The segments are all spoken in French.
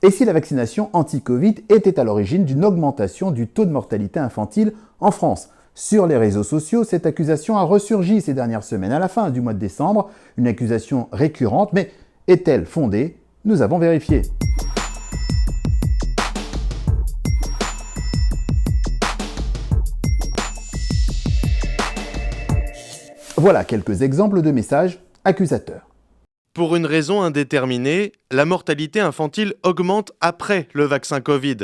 Et si la vaccination anti-Covid était à l'origine d'une augmentation du taux de mortalité infantile en France? Sur les réseaux sociaux, cette accusation a ressurgi ces dernières semaines, à la fin du mois de décembre, une accusation récurrente, mais est-elle fondée? Nous avons vérifié. Voilà quelques exemples de messages accusateurs. Pour une raison indéterminée, la mortalité infantile augmente après le vaccin Covid.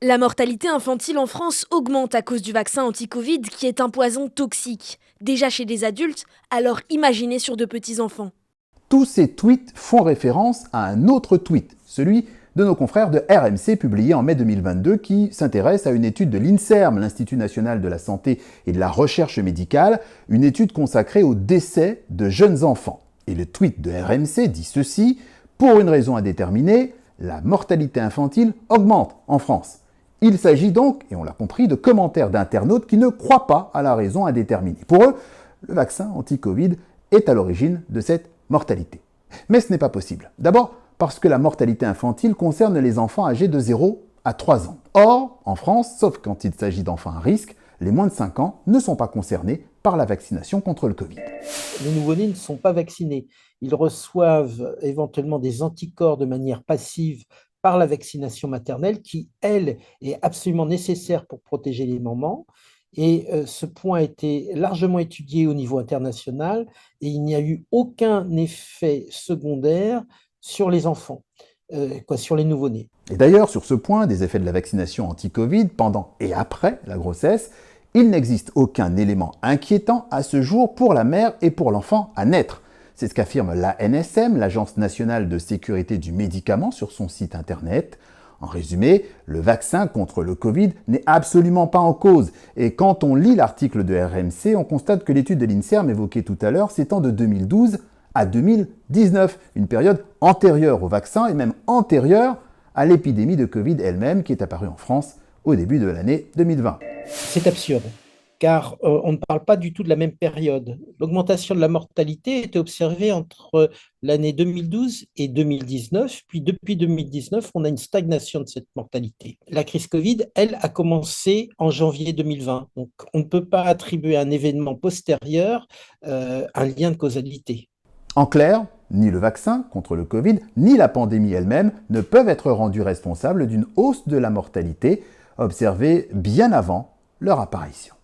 La mortalité infantile en France augmente à cause du vaccin anti-Covid qui est un poison toxique. Déjà chez des adultes, alors imaginez sur de petits enfants. Tous ces tweets font référence à un autre tweet, celui de nos confrères de RMC publié en mai 2022 qui s'intéresse à une étude de l'INSERM, l'Institut national de la santé et de la recherche médicale, une étude consacrée au décès de jeunes enfants. Et le tweet de RMC dit ceci: pour une raison indéterminée, la mortalité infantile augmente en France. Il s'agit donc, et on l'a compris, de commentaires d'internautes qui ne croient pas à la raison indéterminée. Pour eux, le vaccin anti-Covid est à l'origine de cette mortalité. Mais ce n'est pas possible. D'abord, parce que la mortalité infantile concerne les enfants âgés de 0 à 3 ans. Or, en France, sauf quand il s'agit d'enfants à risque, les moins de 5 ans ne sont pas concernés par la vaccination contre le Covid. Les nouveau-nés ne sont pas vaccinés. Ils reçoivent éventuellement des anticorps de manière passive par la vaccination maternelle qui, elle, est absolument nécessaire pour protéger les mamans. Et ce point a été largement étudié au niveau international et il n'y a eu aucun effet secondaire sur les enfants, sur les nouveau-nés. Et d'ailleurs, sur ce point des effets de la vaccination anti-Covid pendant et après la grossesse, il n'existe aucun élément inquiétant à ce jour pour la mère et pour l'enfant à naître. C'est ce qu'affirme l'ANSM, l'Agence nationale de sécurité du médicament, sur son site internet. En résumé, le vaccin contre le Covid n'est absolument pas en cause. Et quand on lit l'article de RMC, on constate que l'étude de l'INSERM évoquée tout à l'heure s'étend de 2012 à 2019, une période antérieure au vaccin et même antérieure à l'épidémie de Covid elle-même qui est apparue en France au début de l'année 2020. C'est absurde, car on ne parle pas du tout de la même période. L'augmentation de la mortalité était observée entre l'année 2012 et 2019, puis depuis 2019, on a une stagnation de cette mortalité. La crise Covid, elle, a commencé en janvier 2020, donc on ne peut pas attribuer à un événement postérieur un lien de causalité. En clair, ni le vaccin contre le Covid, ni la pandémie elle-même ne peuvent être rendus responsables d'une hausse de la mortalité observée bien avant leur apparition.